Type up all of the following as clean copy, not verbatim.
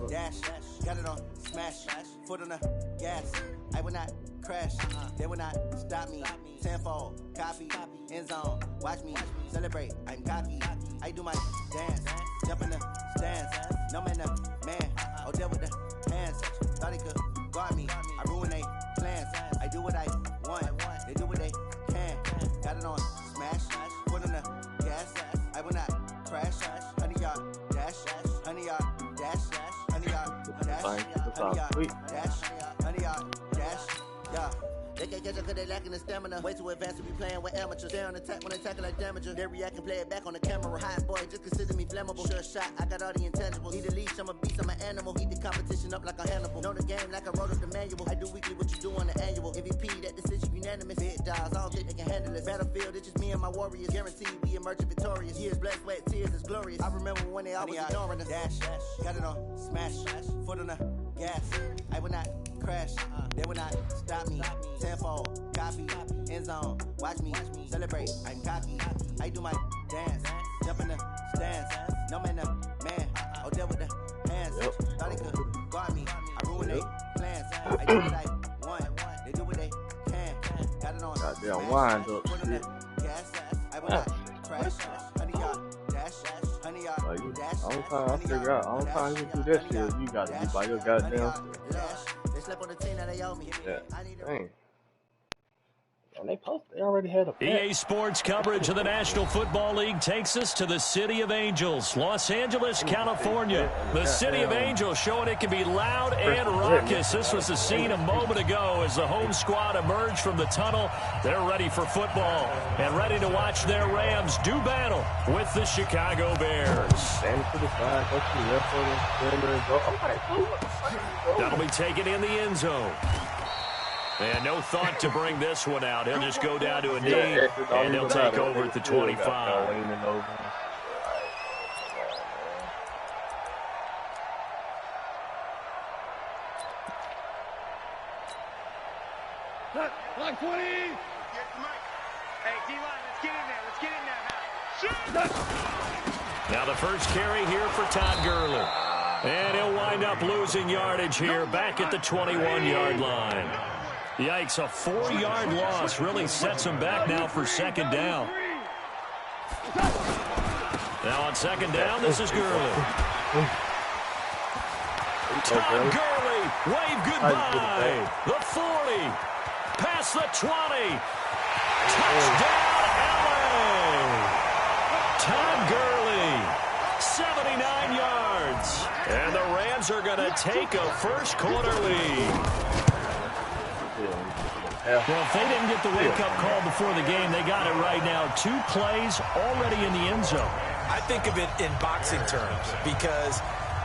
dash, got it on, smash, foot on the gas. I will not crash, they will not stop me. Tenfold, copy, end zone, watch me celebrate. I'm cocky, I do my dance, jump in the stands. No man, man, oh deal with the hands. Thought he could guard me, I ruin they plans. I do what I want, they do what they can. Got it on, smash, foot on the gas. I will not crash, 100-yard dash, 100-yard dash, 100-yard dash, 100-yard dash, 100-yard dash, yeah. They can't catch up cause they lacking the stamina. Way too advanced to be playing with amateurs. They on attack when they tackle like damager. They react and play it back on the camera. Hot boy, just consider me flammable. Sure shot, I got all the intangibles. Need a leash, I'm a beast, I'm an animal. Eat the competition up like a Hannibal. Know the game like I wrote up the manual. I do weekly what you do on the annual. MVP, that decision unanimous. Big dogs, I don't think they can handle it. Battlefield, it's just me and my warriors. Guaranteed we emerge victorious. Years, blood, sweat, tears, is glorious. I remember when they always ignoring us. Dash, got it on, smash, foot on the gas. I will not crash, they will not stop me. Tenfold, copy, end zone, watch me celebrate. I'm cocky, I do my dance, jump in the stands. No man, man, oh deal with the hands. Thought he could guard me, I ruin they plans. I do what I want, they do what they can. Got it on, goddamn wind up. Gas, I will not crash, 100-yard dash, 100-yard dash. All the time I figure out, all the time you do that shit, you gotta be by your goddamn self. Yeah. Dang. And they already had a EA Sports coverage of the National Football League takes us to the City of Angels, Los Angeles, California. The City of Angels showing it can be loud and raucous. This was the scene a moment ago as the home squad emerged from the tunnel. They're ready for football and ready to watch their Rams do battle with the Chicago Bears. That'll be taken in the end zone. And no thought to bring this one out. He'll just go down to a knee, and he'll take over at the 25. Line 20. Hey, D-line, let's get in there. Let's get in there. Shoot! Now the first carry here for Todd Gurley. And he'll wind up losing yardage here back at the 21-yard line. Yikes, a 4-yard loss really sets him back now for second down. Now on second down, this is Gurley. Todd Gurley, wave goodbye. The 40, past the 20. Touchdown, LA. Todd Gurley, 79 yards. And the Rams are going to take a first quarter lead. Well, if they didn't get the wake-up call before the game, they got it right now. 2 plays already in the end zone. I think of it in boxing terms because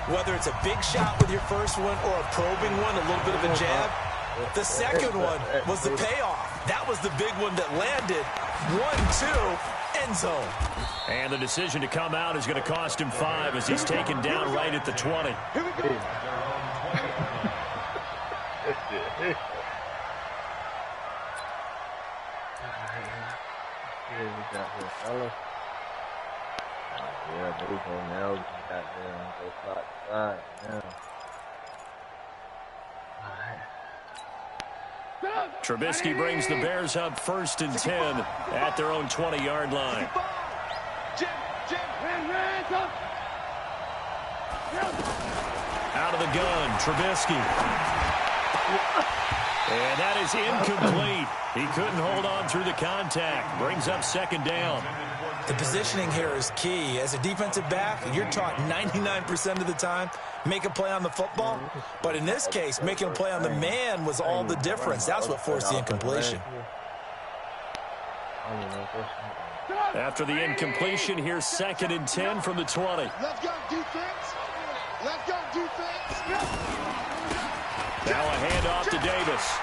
whether it's a big shot with your first one or a probing one, a little bit of a jab, the second one was the payoff. That was the big one that landed. 1-2, end zone. And the decision to come out is going to cost him 5 as he's taken down right at the 20. Here we go. We got here, fella. Yeah, there we go. Now we got there and go side to side. Now. Trubisky brings the Bears up 1st and 10 at their own 20-yard line. Out of the gun, Trubisky. And that is incomplete. He couldn't hold on through the contact. Brings up second down. The positioning here is key. As a defensive back, you're taught 99% of the time, make a play on the football. But in this case, making a play on the man was all the difference. That's what forced the incompletion. After the incompletion, here's 2nd and 10 from the 20. Let's go defense. Let's go defense. Now a handoff to Davis.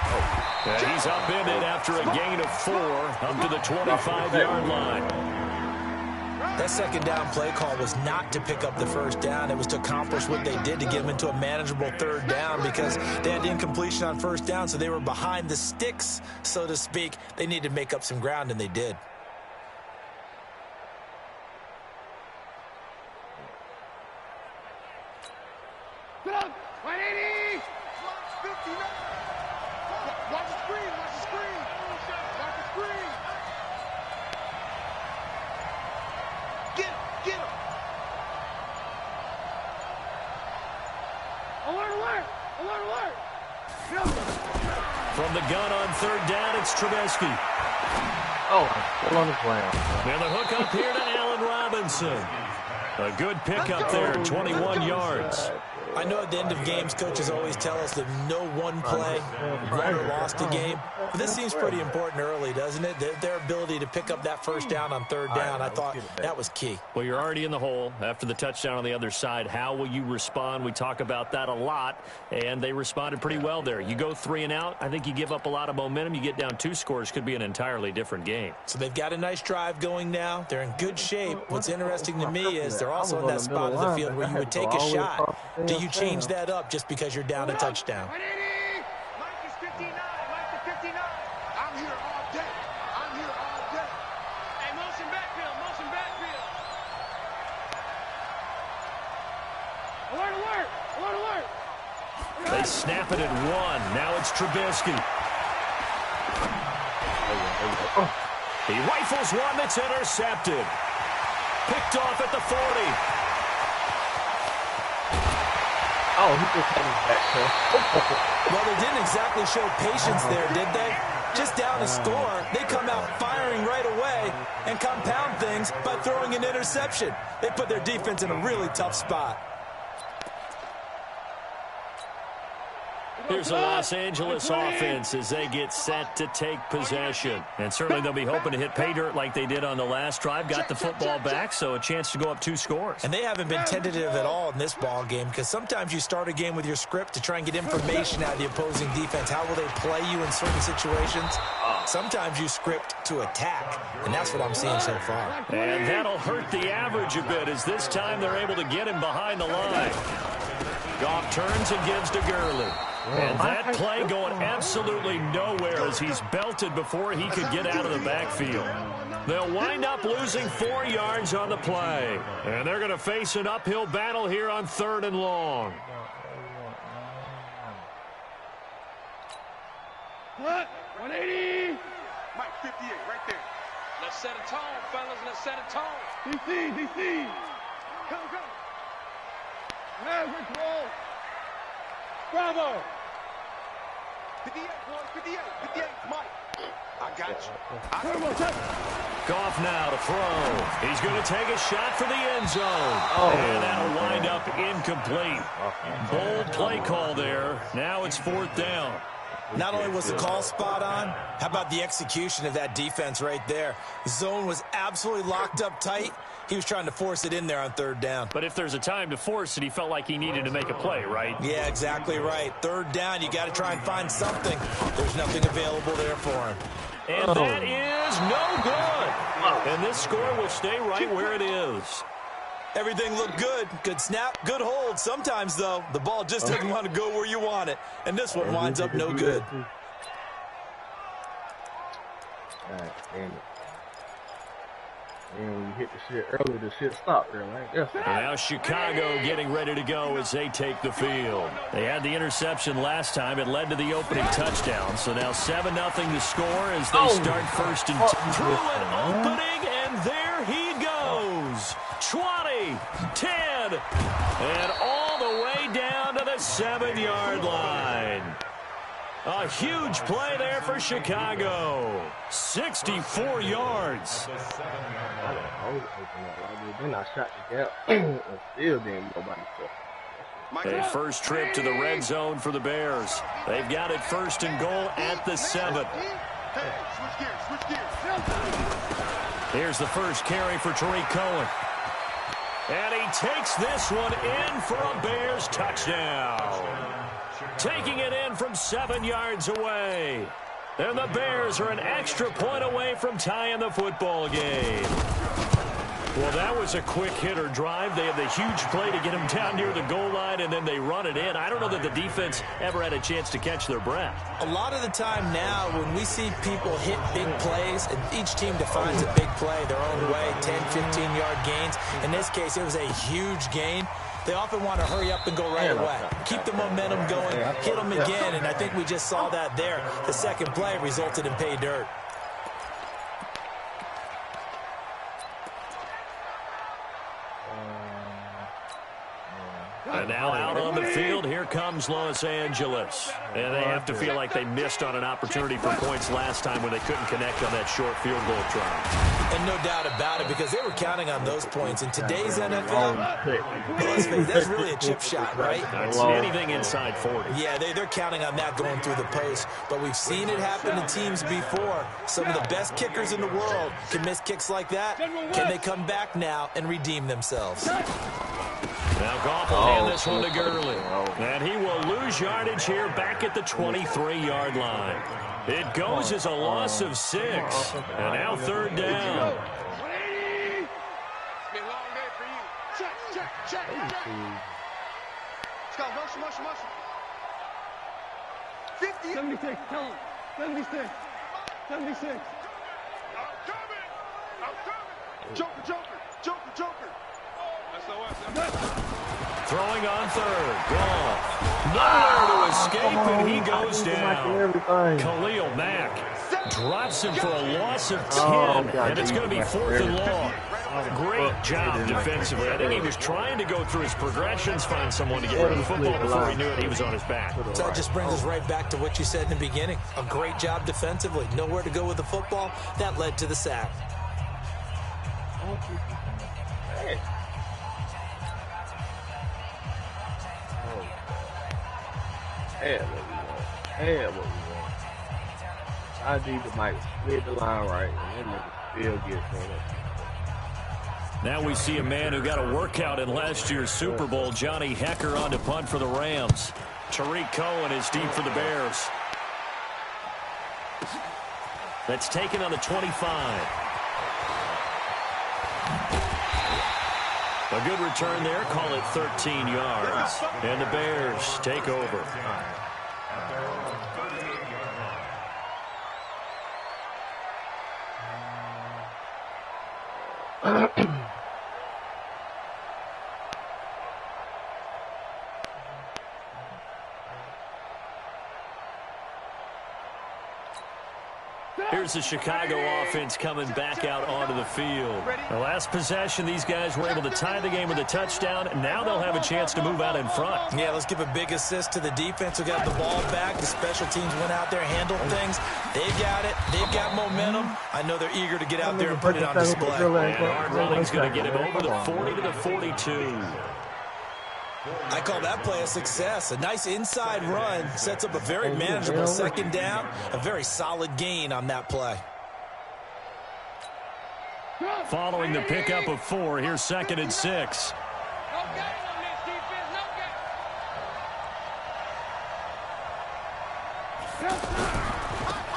And he's upended after a gain of 4 up to the 25-yard line. That second down play call was not to pick up the first down. It was to accomplish what they did to get them into a manageable 3rd down because they had incompletion on 1st down, so they were behind the sticks, so to speak. They needed to make up some ground, and they did. Get up. gun on third down. It's Trubisky. Oh, still on the ground. And the hook up here to Allen Robinson. A good pickup there, 21 yards. I know at the end of games, coaches always tell us that no one play won or lost a game. But this seems pretty important early, doesn't it? Their ability to pick up that first down on third down, I thought that was key. Well, you're already in the hole after the touchdown on the other side. How will you respond? We talk about that a lot, and they responded pretty well there. You go 3 and out, I think you give up a lot of momentum. You get down 2 scores, could be an entirely different game. So they've got a nice drive going now. They're in good shape. What's interesting to me is they're also in that spot of the field where you would take a shot. Do you change that up just because you're down a touchdown? Mike is 59. Mike is 59. I'm here all day. I'm here all day. Hey, motion backfield. Motion backfield. Alert, alert. Alert, alert. They snap it at 1. Now it's Trubisky. He rifles one that's intercepted. Picked off at the 40. Oh, he just had his back toe. Well, they didn't exactly show patience there, did they? Just down a score, they come out firing right away and compound things by throwing an interception. They put their defense in a really tough spot. Here's the Los Angeles offense as they get set to take possession. And certainly they'll be hoping to hit pay dirt like they did on the last drive. Got the football back, so a chance to go up 2 scores. And they haven't been tentative at all in this ball game because sometimes you start a game with your script to try and get information out of the opposing defense. How will they play you in certain situations? Sometimes you script to attack, and that's what I'm seeing so far. And that'll hurt the average a bit as this time they're able to get him behind the line. Goff turns and gives to Gurley. And that play going absolutely nowhere as he's belted before he could get out of the backfield. They'll wind up losing 4 yards on the play. And they're going to face an uphill battle here on 3rd and long. What? 180. Mike 58 right there. Let's set a tone, fellas. Let's set a tone. DC. Come. Hey, Rick Roll. Bravo. 58, boy. 58, Mike. I got you. Goff now to throw. He's going to take a shot for the end zone. And that'll wind up incomplete. Bold play call there. Now it's 4th down. Not only was the call spot on, how about the execution of that defense right there? The zone was absolutely locked up tight. He was trying to force it in there on 3rd down. But if there's a time to force it, he felt like he needed to make a play, right? Yeah, exactly right. 3rd down, you got to try and find something. There's nothing available there for him. And that is no good. And this score will stay right where it is. Everything looked good. Good snap, good hold. Sometimes, though, the ball just doesn't want to go where you want it. And this one winds up no good. And when you hit the shit early, the shit stopped there, right? Yes. Now Chicago getting ready to go as they take the field. They had the interception last time. It led to the opening touchdown. So now 7-0 to score as they start 1st and 2. Through an opening, and there he goes. 20, 10, and all the way down to the 7-yard line. A huge play there for Chicago. 64 yards. Then I shot the gap and still didn't nobody touch. A first trip to the red zone for the Bears. They've got it 1st and goal at the 7. Switch gears. Here's the first carry for Tariq Cohen. And he takes this one in for a Bears touchdown. Taking it in from 7 yards away. And the Bears are an extra point away from tying the football game. Well, that was a quick hitter drive. They had the huge play to get him down near the goal line, and then they run it in. I don't know that the defense ever had a chance to catch their breath. A lot of the time now when we see people hit big plays, and each team defines a big play their own way, 10, 15-yard gains. In this case, it was a huge gain. They often want to hurry up and go right away. Keep the momentum going, hit them again, and I think we just saw that there. The second play resulted in pay dirt. And now out on the field, here comes Los Angeles. And they have to feel like they missed on an opportunity for points last time when they couldn't connect on that short field goal try. And no doubt about it, because they were counting on those points. In today's NFL, that's really a chip shot, right? Not seen anything inside 40. Yeah, they're counting on that going through the post. But we've seen it happen to teams before. Some of the best kickers in the world can miss kicks like that. Can they come back now and redeem themselves? Now Goff will hand this one to Gurley. And he will lose yardage here back at the 23-yard line. It goes as a loss of 6. And now 3rd down. It's been a long day for you. Check. Let's go. Motion. 50. 76, tell him. 76. I'm coming. Joker. Throwing on 3rd. Goff. Nowhere to escape, and he goes down. Khalil Mack drops him for a loss of 10, and it's going to be 4th and long. Great job defensively. I think he was trying to go through his progressions, find someone to get rid of the football before he knew it. He was on his back. So that just brings us right back to what you said in the beginning. A great job defensively. Nowhere to go with the football. That led to the sack. What we want. I need to might split the line right, and then still get from it. Now we see a man who got a workout in last year's Super Bowl, Johnny Hecker, on to punt for the Rams. Tariq Cohen is deep for the Bears. That's taken on the 25. A good return there. Call it 13 yards. And the Bears take over. Here's the Chicago offense coming back out onto the field. The last possession, these guys were able to tie the game with a touchdown, and now they'll have a chance to move out in front. Yeah, let's give a big assist to the defense who got the ball back. The special teams went out there, handled things. They've got it. They've got momentum. I know they're eager to get out there and put it on display. And hard running's going to get him over the 40 to the 42. I call that play a success. A nice inside run sets up a very manageable 2nd down. A very solid gain on that play. Following the pickup of 4, here's 2nd and 6.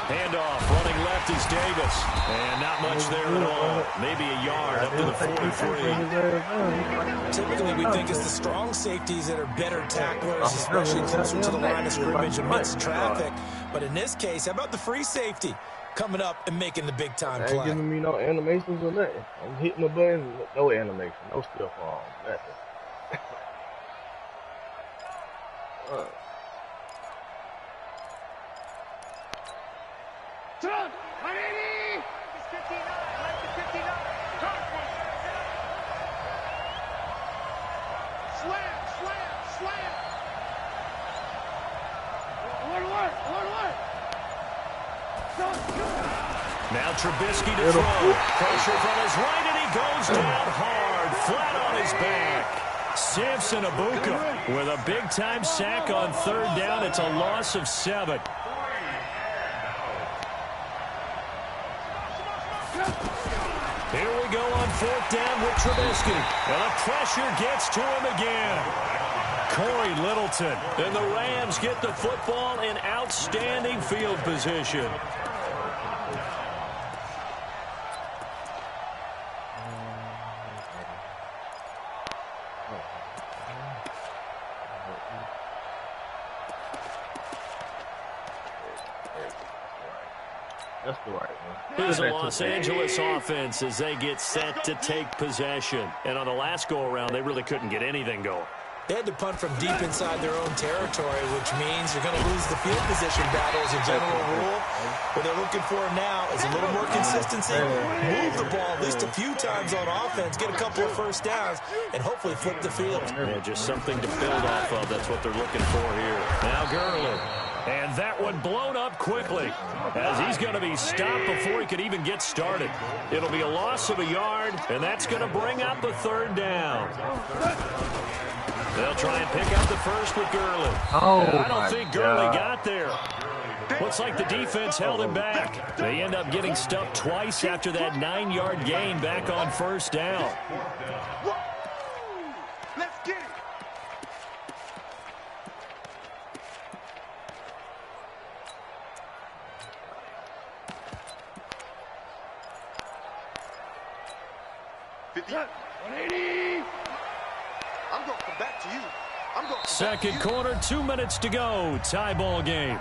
Handoff, running left is Davis. And not much there at all. Maybe a yard up to the 43. Typically, we think it's the strong safeties that are better tacklers, especially closer to the line of scrimmage amidst traffic. But in this case, how about the free safety coming up and making the big-time play? Ain't giving me no animations or nothing. I'm hitting the button, no animation, no stiff arm, nothing. Now Trubisky to throw. Pressure from his right, and he goes down hard, flat on his back. Samson Abuka with a big-time sack on 3rd down. It's a loss of 7. Here we go on 4th down with Trubisky. And the pressure gets to him again. Corey Littleton. And the Rams get the football in outstanding field position. That's the right one. Here's the Los Angeles offense as they get set to take possession. And on the last go-around, they really couldn't get anything going. They had to punt from deep inside their own territory, which means you're going to lose the field position battle as a general rule. What they're looking for now is a little more consistency, move the ball at least a few times on offense, get a couple of first downs, and hopefully flip the field. Yeah, just something to build off of. That's what they're looking for here. Now Gurley. And that one blown up quickly as he's going to be stopped before he could even get started. It'll be a loss of a yard, and that's going to bring up a third down. They'll try and pick up the first with Gurley. I don't think Gurley got there. Looks like the defense held him back. They end up getting stuffed twice after that 9-yard gain back on first down. Let's get it. I'm going to come back to you. Second quarter, 2 minutes to go. Tie ball game.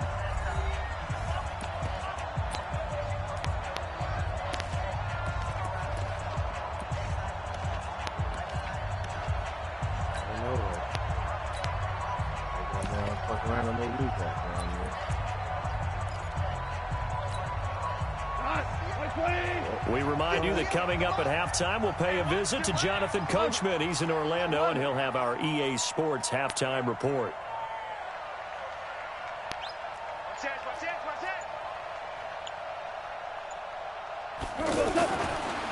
We remind you that coming up at halftime, we'll pay a visit to Jonathan Coachman. He's in Orlando, and he'll have our EA Sports halftime report.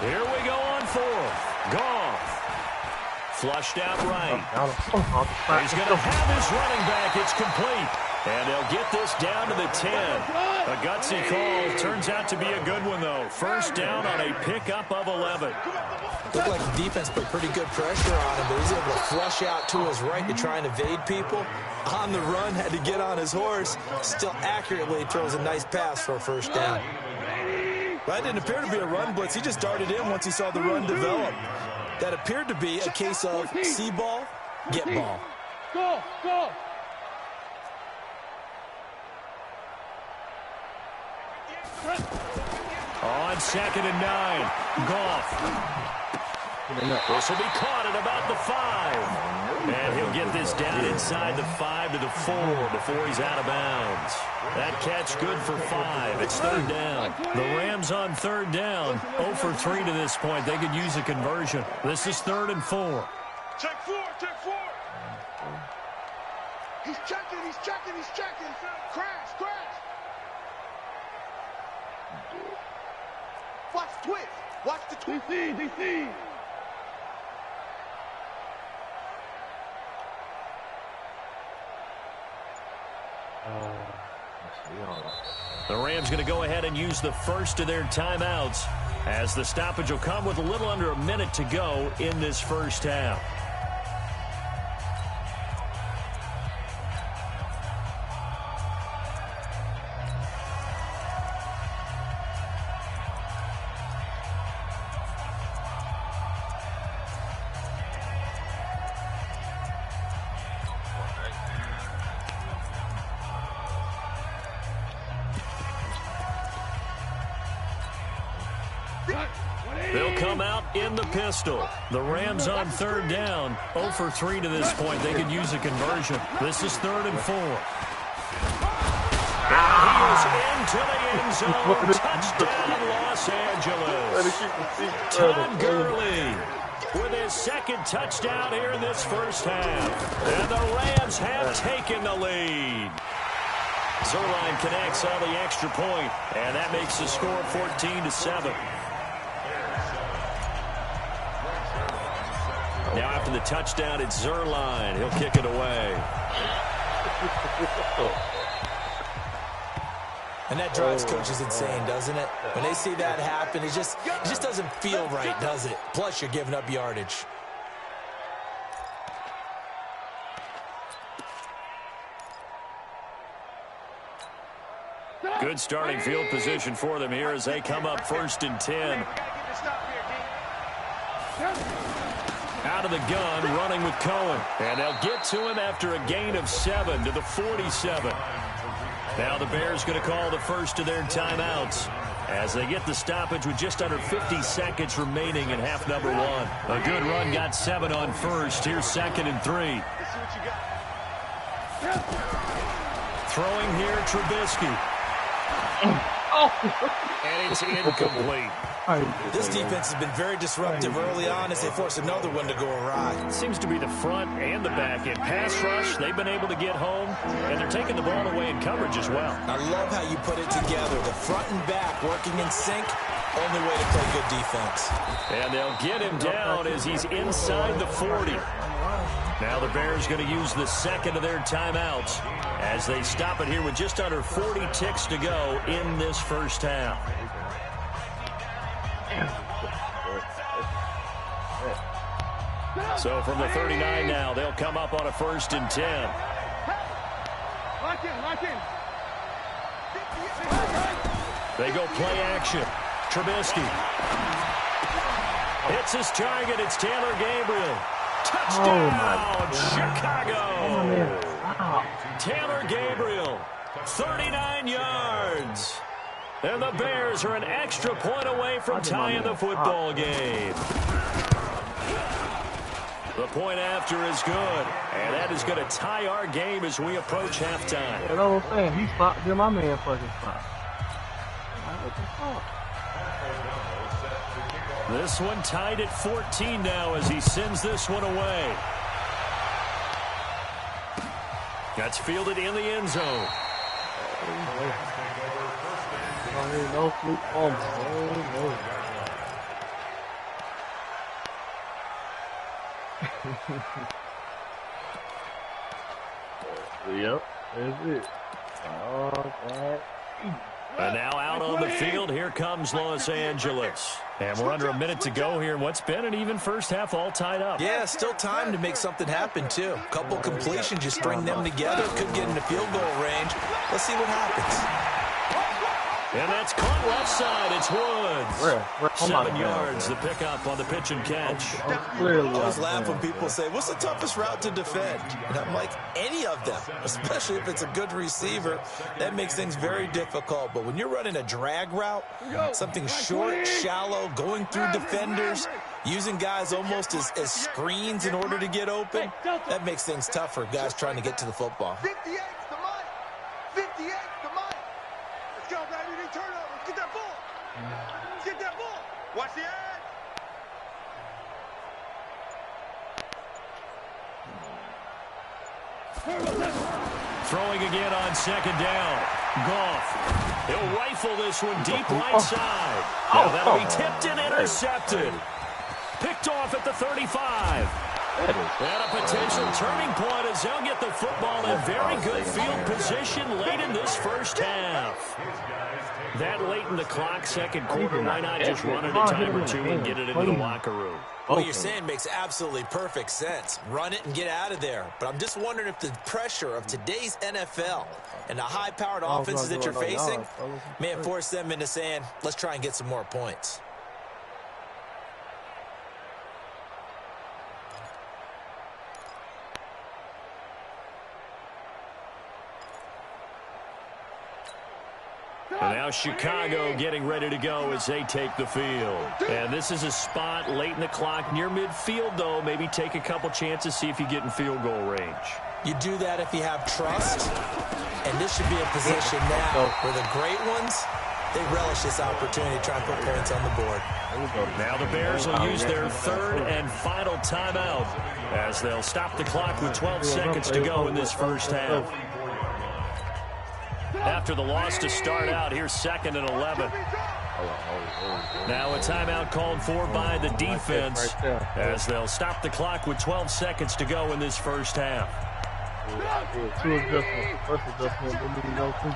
Here we go on fourth. Goff. Flushed out right. He's going to have his running back. It's complete. And they'll get this down to the 10. A gutsy call. Turns out to be a good one, though. First down on a pickup of 11. Looked like the defense put pretty good pressure on him, but he's able to flush out to his right to try and evade people. On the run, had to get on his horse. Still accurately throws a nice pass for a first down. That didn't appear to be a run blitz. He just darted in once he saw the run develop. That appeared to be a case of see ball, get ball. Go, go. On 2nd and 9, Goff. This will be caught at about the 5. And he'll get this down inside the 5 to the 4 before he's out of bounds. That catch good for 5. It's third down. The Rams on third down. 0 for 3 to this point. They could use a conversion. This is 3rd and 4. Check 4, check 4. He's checking, he's checking, he's checking. Crash, crash. Watch the twist. Watch the twist. DC. The Rams going to go ahead and use the first of their timeouts as the stoppage will come with a little under a minute to go in this first half. They'll come out in the pistol. The Rams on third down. 0 for 3 to this point. They could use a conversion. This is 3rd and 4. And he is into the end zone. Touchdown, Los Angeles. Todd Gurley with his second touchdown here in this first half. And the Rams have taken the lead. Zerline connects on the extra point, and that makes the score 14-7. Now after the touchdown, it's Zerline. He'll kick it away. And that drives coaches insane, doesn't it? When they see that happen, it just doesn't feel right, does it? Plus, you're giving up yardage. Good starting field position for them here as they come up 1st and 10. Out of the gun, running with Cohen. And they'll get to him after a gain of 7 to the 47. Now the Bears going to call the first of their timeouts as they get the stoppage with just under 50 seconds remaining in half number one. A good run got 7 on first. Here's 2nd and 3. Throwing here, Trubisky. And it's incomplete. This defense has been very disruptive early on as they force another one to go awry. It seems to be the front and the back end. Pass rush, they've been able to get home, and they're taking the ball away in coverage as well. I love how you put it together. The front and back working in sync. Only way to play good defense. And they'll get him down as he's inside the 40. Now the Bears going to use the second of their timeouts as they stop it here with just under 40 ticks to go in this first half. So from the 39 now, they'll come up on a 1st and 10. Lock in. They go play action. Trubisky hits his target. It's Taylor Gabriel. Touchdown, Chicago. Taylor Gabriel, 39 yards. And the Bears are an extra point away from tying the football game. The point after is good, and that is going to tie our game as we approach halftime. You know what I'm saying? He stopped. Then my man fucking stopped. What the fuck? This one tied at 14 now as he sends this one away. That's fielded in the end zone. No fluke fumble. Yep, that's it. Oh, God. And now out on the field, here comes Los Angeles. And we're under a minute to go here in what's been an even first half, all tied up. Yeah, still time to make something happen, too. Couple completions, you string them together, could get into field goal range. Let's see what happens. And that's caught left side. It's Woods. 7 yards, the pickup on the pitch and catch. I always laugh when people say, what's the toughest route to defend? And I'm like, any of them, especially if it's a good receiver. That makes things very difficult. But when you're running a drag route, something short, shallow, going through defenders, using guys almost as screens in order to get open, that makes things tough for guys trying to get to the football. 58's the money. 58's the money. Let's go, baby. They turn over. Let's get that ball. Let's get that ball. Watch the ad. Throwing again on 2nd down. Goff. He'll rifle this one deep right side. Now that'll be tipped and intercepted. Picked off at the 35. And a potential turning point as they'll get the football in very good field position late in this first half. That late in the clock, second quarter, why not just run it a time or two and get it into the locker room? What you're saying makes absolutely perfect sense. Run it and get out of there. But I'm just wondering if the pressure of today's NFL and the high-powered offenses that you're facing may force them into saying, let's try and get some more points. And now Chicago getting ready to go as they take the field. And this is a spot late in the clock near midfield, though. Maybe take a couple chances, see if you get in field goal range. You do that if you have trust. And this should be a position now where the great ones, they relish this opportunity to try and put points on the board. Now the Bears will use their third and final timeout as they'll stop the clock with 12 seconds to go in this first half. After the loss to start out, here's 2nd and 11. Now a timeout called for by the defense as they'll stop the clock with 12 seconds to go in this first half. Two adjustments. First adjustment, then we go through.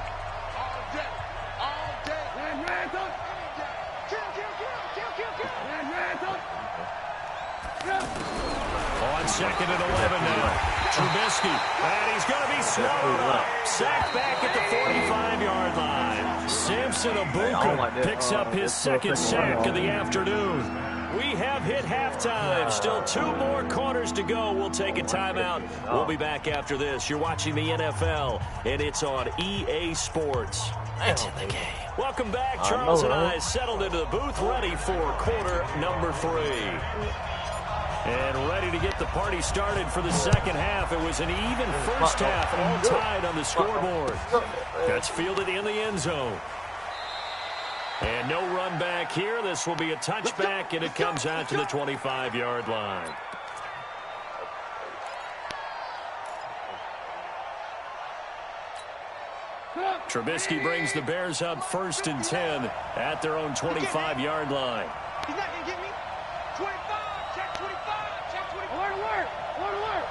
On 2nd and 11 now. Trubisky, and he's going to be swallowed up. Sacked back at the 45-yard line. Samson Abuka picks up his second sack of the afternoon. We have hit halftime. Still 2 more quarters to go. We'll take a timeout. We'll be back after this. You're watching the NFL, and it's on EA Sports. into the game. Welcome back. Charles and I settled into the booth, ready for quarter number 3. And ready to get the party started for the second half. It was an even first half, all tied on the scoreboard. That's fielded in the end zone. And no run back here. This will be a touchback, and it comes out to the 25-yard line. Trubisky brings the Bears up 1st and 10 at their own 25-yard line. He's not going to get me. 25, check 25, check 25. Alert, alert, alert, alert.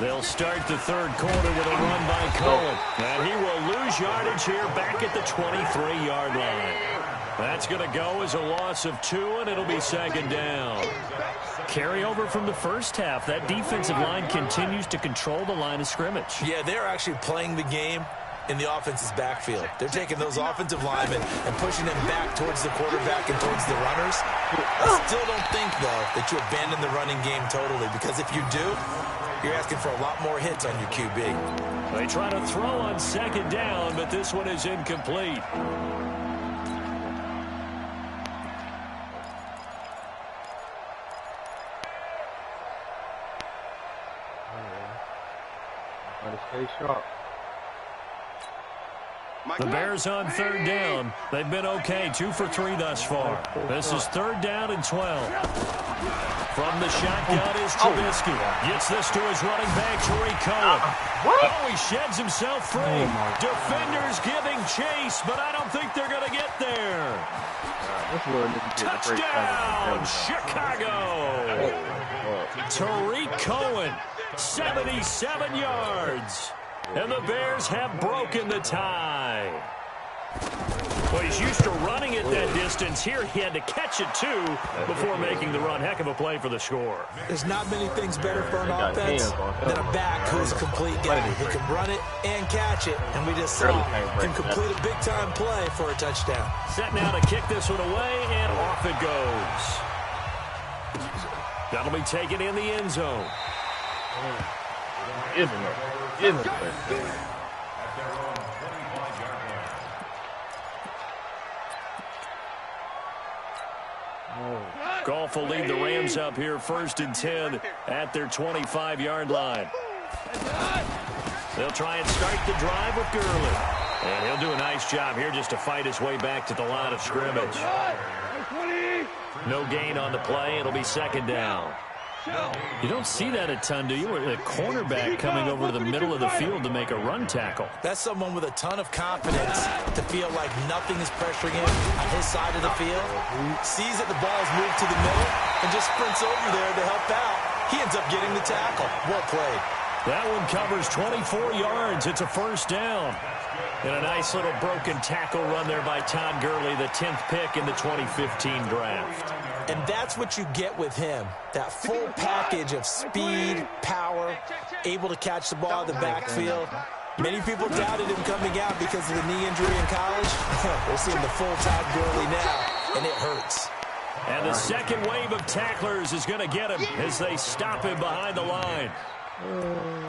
They'll start the third quarter with a run by Cohen. And he will lose yardage here back at the 23-yard line. That's going to go as a loss of 2, and it'll be second down. Carryover from the first half. That defensive line continues to control the line of scrimmage. Yeah, they're actually playing the game in the offense's backfield. They're taking those offensive linemen and pushing them back towards the quarterback and towards the runners. I still don't think, though, that you abandon the running game totally, because if you do, you're asking for a lot more hits on your QB. They try to throw on second down, but this one is incomplete. Stay sharp. The Bears on third down. They've been okay, 2 for 3 thus far. This is 3rd down and 12. From the shotgun is Trubisky. Gets this to his running back, Tariq Cohen. Oh, he sheds himself free. Defenders giving chase, but I don't think they're going to get there. Touchdown, Chicago. Tariq Cohen, 77 yards. And the Bears have broken the tie. Well, he's used to running it that distance. Here he had to catch it, too, before making the run. Heck of a play for the score. There's not many things better for an offense than a back who's a complete guy. He can run it and catch it. And we just saw him complete a big-time play for a touchdown. Set now to kick this one away, and off it goes. That'll be taken in the end zone. Goff will lead the Rams up here 1st and 10 at their 25-yard line. They'll try and start the drive with Gurley. And he'll do a nice job here just to fight his way back to the line of scrimmage. No gain on the play. It'll be second down. You don't see that a ton, do you? A cornerback coming over to the middle of the field to make a run tackle. That's someone with a ton of confidence to feel like nothing is pressuring him on his side of the field. Sees that the ball's moved to the middle and just sprints over there to help out. He ends up getting the tackle. Well played. That one covers 24 yards. It's a first down. And a nice little broken tackle run there by Todd Gurley, the 10th pick in the 2015 draft. And that's what you get with him, that full package of speed, power, able to catch the ball in the backfield. Many people doubted him coming out because of the knee injury in college. We're seeing the full Todd Gurley now, and it hurts. And the second wave of tacklers is going to get him as they stop him behind the line.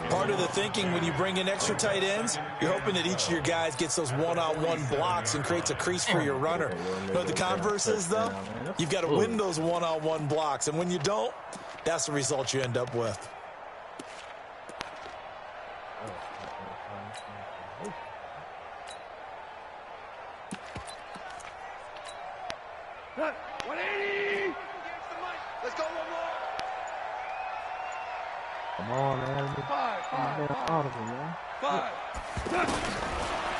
Part of the thinking when you bring in extra tight ends, you're hoping that each of your guys gets those one-on-one blocks and creates a crease for your runner. You know what the converse is, though? You've got to win those one-on-one blocks, and when you don't, that's the result you end up with. Let's go one more. Come on, man. Five.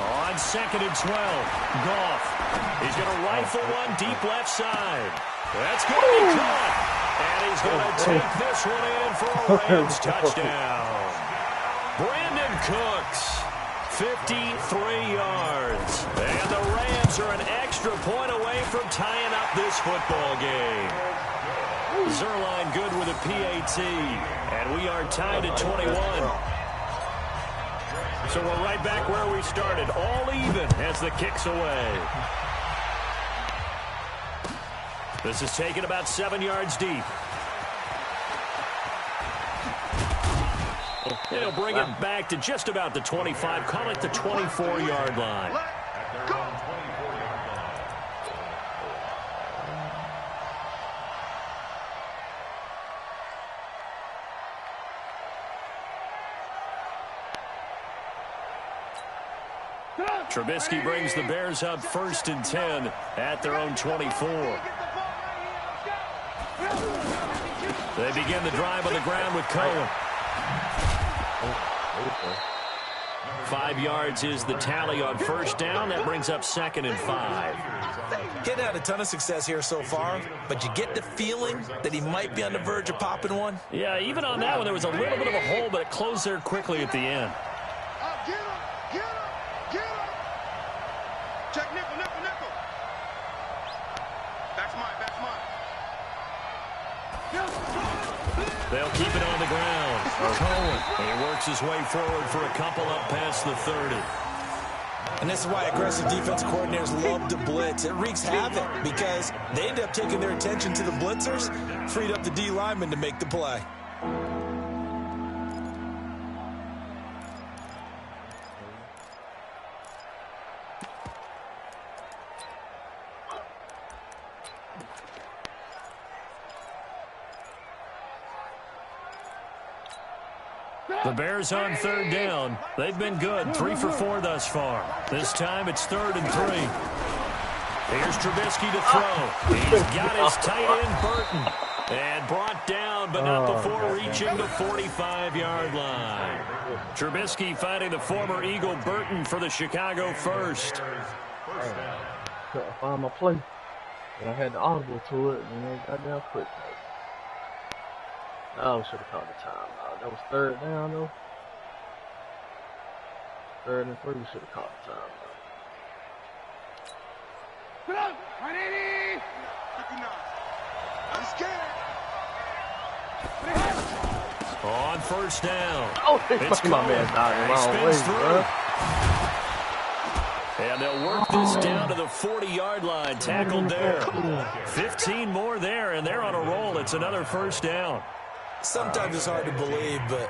On 2nd and 12, Goff. He's going to rifle one deep left side. That's going to be caught. And he's going to take this one in for a Rams touchdown. Brandon Cooks, 53 yards. And the Rams are an extra point away from tying up this football game. Zerline good with a PAT. And we are tied at 21. So we're right back where we started, all even as the kick's away. This is taken about 7 yards deep. And he'll bring it back to just about the 25, call it the 24-yard line. Trubisky brings the Bears up 1st and 10 at their own 24. They begin the drive on the ground with Cohen. 5 yards is the tally on 1st down. That brings up 2nd and 5. Getting had a ton of success here so far, but you get the feeling that he might be on the verge of popping one. Yeah, even on that one, there was a little bit of a hole, but it closed there quickly at the end. Check nickel, nickel, nickel. That's mine, that's mine. They'll keep it on the ground. Cohen. And he works his way forward for a couple up past the 30. And this is why aggressive defense coordinators love to blitz. It wreaks havoc because they end up taking their attention to the blitzers, freed up the D lineman to make the play. The Bears on 3rd down. They've been good, 3 for 4 thus far. This time it's 3rd and 3. Here's Trubisky to throw. He's got his tight end, Burton. And brought down, but not before reaching the 45-yard line. Trubisky finding the former Eagle Burton for the Chicago first. Couldn't find my play. And I had the audible to it, and they got down quick. Oh, should have called the time. That was 3rd down, though. 3rd and 3, we should have called the time. Put up! 180! 59. I'm scared. On 1st down. Oh, it's my man died the wrong way, bro. And they'll work this down to the 40-yard line. Tackled there. 15 more there, and they're on a roll. It's another 1st down. Sometimes it's hard to believe, but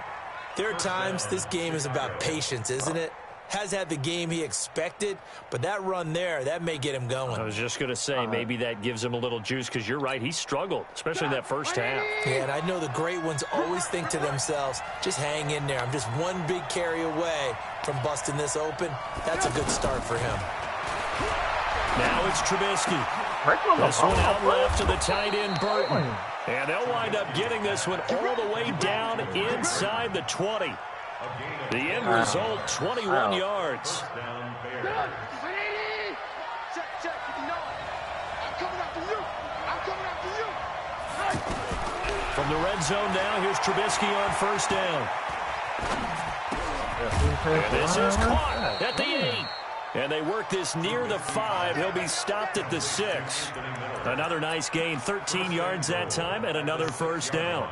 there are times this game is about patience, isn't it? Has had the game he expected, but that run there, that may get him going. I was just going to say, maybe that gives him a little juice, because you're right, he struggled, especially that 1st half. Yeah, and I know the great ones always think to themselves, just hang in there. I'm just one big carry away from busting this open. That's a good start for him. Now it's Trubisky. This one out left to the tight end, Burton. And they'll wind up getting this one all the way down inside the 20. The end result, 21 yards. Check, check, you know it. I'm coming after you. I'm coming after you. From the red zone now, here's Trubisky on 1st down. And this is caught at the 8. And they work this near the 5. He'll be stopped at the 6. Another nice gain, 13 yards that time, and another 1st down.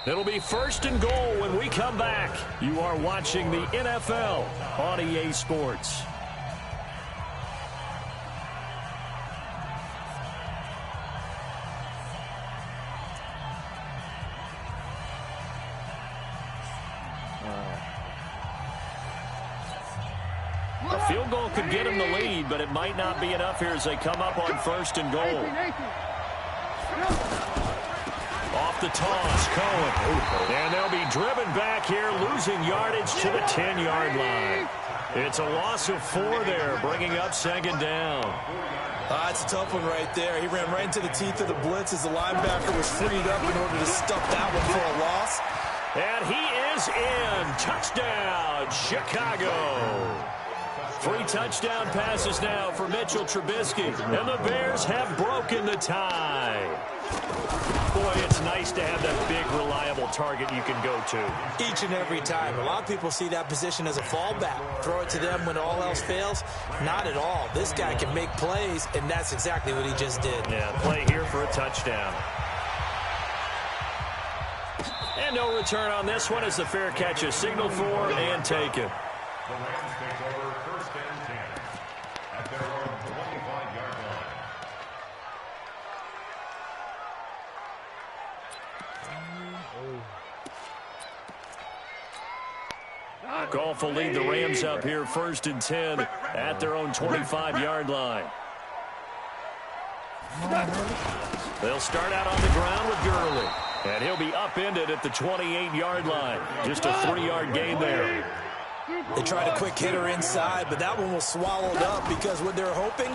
It'll be 1st and goal when we come back. You are watching the NFL on EA Sports. A field goal could get him the lead, but it might not be enough here as they come up on 1st and goal. Off the toss, Cohen. And they'll be driven back here, losing yardage to the 10-yard line. It's a loss of 4 there, bringing up 2nd down. It's a tough one right there. He ran right into the teeth of the blitz as the linebacker was freed up in order to stuff that one for a loss. And he is in. Touchdown, Chicago. 3 touchdown passes now for Mitchell Trubisky. And the Bears have broken the tie. Boy, it's nice to have that big, reliable target you can go to. Each and every time. A lot of people see that position as a fallback. Throw it to them when all else fails. Not at all. This guy can make plays, and that's exactly what he just did. Yeah, play here for a touchdown. And no return on this one as the fair catch is signaled for and taken. The Rams take over 1st and 10 at their Goff will lead the Rams up here 1st and 10 at their own 25-yard line. They'll start out on the ground with Gurley. And he'll be upended at the 28-yard line. Just a 3-yard gain there. They tried a quick hitter inside, but that one was swallowed up because what they're hoping,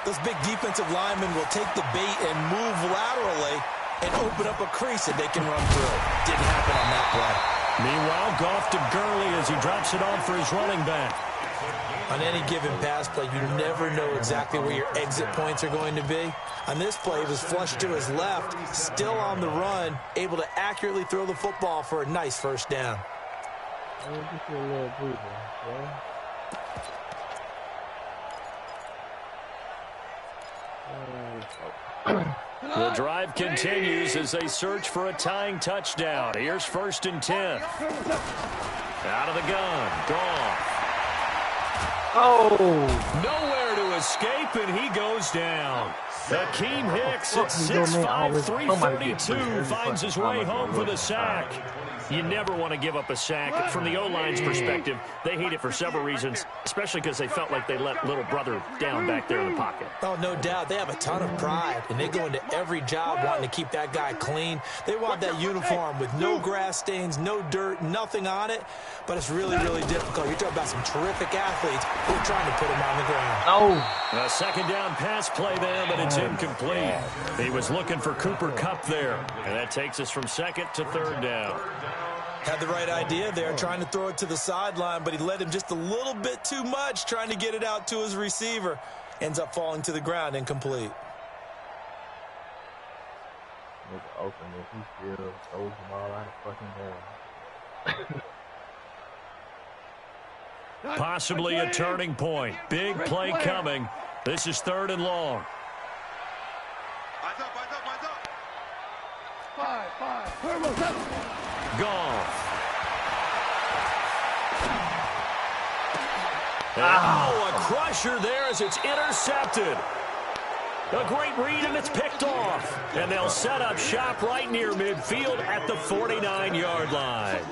those big defensive linemen will take the bait and move laterally and open up a crease that they can run through. Didn't happen on that play. Meanwhile, Goff to Gurley as he drops it off for his running back. On any given pass play, you never know exactly where your exit points are going to be. On this play, he was flushed to his left, still on the run, able to accurately throw the football for a nice first down. The drive continues as they search for a tying touchdown. Here's 1st and 10. Out of the gun. Goff. Oh! Nowhere to escape, and he goes down. Akeem Hicks at 6'5", 332 finds his way home for the sack. You never want to give up a sack. From the O-line's perspective, they hate it for several reasons, especially because they felt like they let little brother down back there in the pocket. Oh, no doubt. They have a ton of pride, and they go into every job wanting to keep that guy clean. They want that uniform with no grass stains, no dirt, nothing on it, but it's really, really difficult. You're talking about some terrific athletes who are trying to put him on the ground. Oh! A second down pass play there, but it's incomplete. He was looking for Cooper Kupp there, and that takes us from 2nd to 3rd down. Had the right idea there, trying to throw it to the sideline, but he led him just a little bit too much, trying to get it out to his receiver. Ends up falling to the ground, incomplete. Open if he still throws the ball out of fucking ball. Possibly a turning point. Big play coming. This is 3rd and long. Goff. Oh, a crusher there as it's intercepted. A great read, and it's picked off. And they'll set up shop right near midfield at the 49-yard line.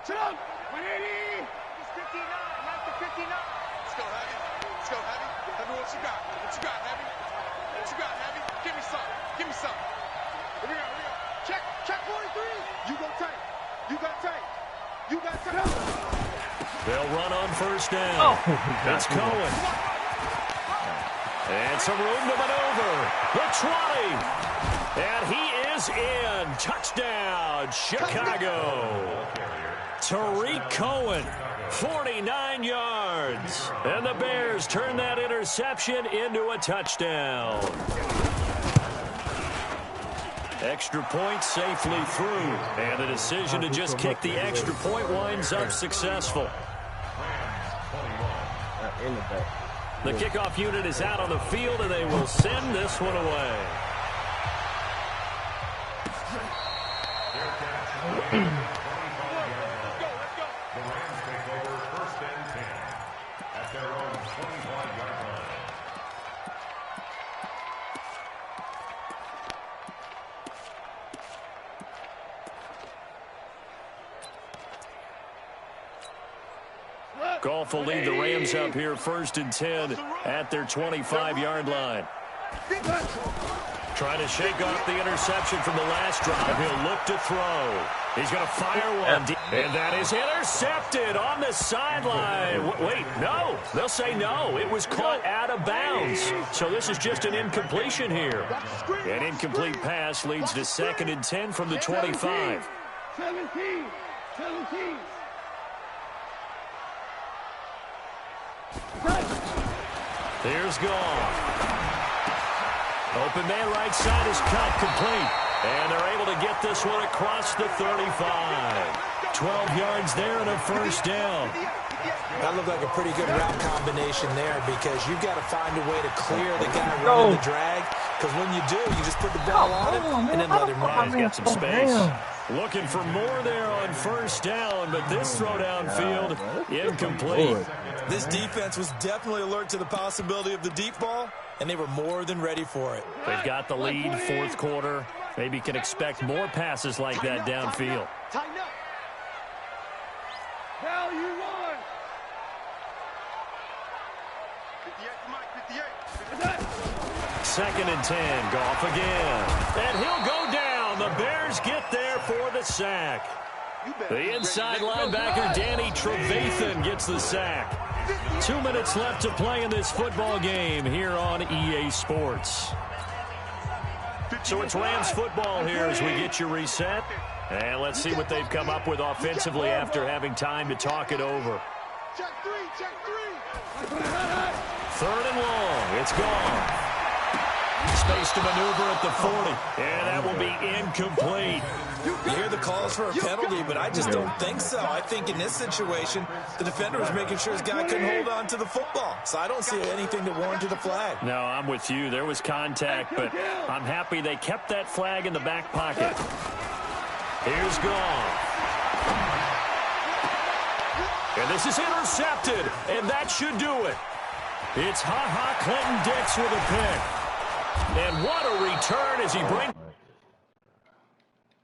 Sit up! 180! It's 59. Like the 59. Let's go, Heavy. Let's go, Heavy. Heavy, what you got? What you got, Heavy? What you got, Heavy? Give me some. Give me some. Here we go, here we go. Check 43. You go tight. You got tight. You got tight. They'll run on 1st down. It's Cohen. And some room to maneuver. The 20. And he is in. Touchdown, Chicago. Tariq Cohen, 49 yards. And the Bears turn that interception into a touchdown. Extra point safely through. And the decision to just kick the extra point winds up successful. The kickoff unit is out on the field, and they will send this one away. Goff will lead the Rams up here 1st and 10 at their 25-yard line. Trying to shake off the interception from the last drive. He'll look to throw. He's going to fire one. And that is intercepted on the sideline. Wait, no. They'll say no. It was caught out of bounds. So this is just an incompletion here. An incomplete pass leads to 2nd and 10 from the 25. 17. Here's Goff. Open man right side is cut complete. And they're able to get this one across the 35. 12 yards there and a 1st down. That looked like a pretty good route combination there because you've got to find a way to clear the guy running the drag. Because when you do, you just put the ball on him and then let him run. He's got some space. Looking for more there on 1st down, but this throw downfield incomplete. This defense was definitely alert to the possibility of the deep ball, and they were more than ready for it. They've got the lead 4th quarter. Maybe can expect more passes like that downfield. Tighten up. Hell, you won. 58, Mike, 58. 2nd and 10. Goff again. And he'll go down. The Bears get there for the sack. The inside linebacker, Danny Trevathan, gets the sack. 2 minutes left to play in this football game here on EA Sports. So it's Rams football here as we get you reset. And let's see what they've come up with offensively after having time to talk it over. Check three. 3rd and long. It's gone. Space to maneuver at the 40. And that will be incomplete. You hear the calls for a penalty, but I just don't think so. I think in this situation, the defender was making sure his guy couldn't hold on to the football. So I don't see anything that warranted a flag. No, I'm with you. There was contact, but I'm happy they kept that flag in the back pocket. Here's Goff. And this is intercepted, and that should do it. It's Ha-Ha Clinton Dix with a pick. And what a return as he brings...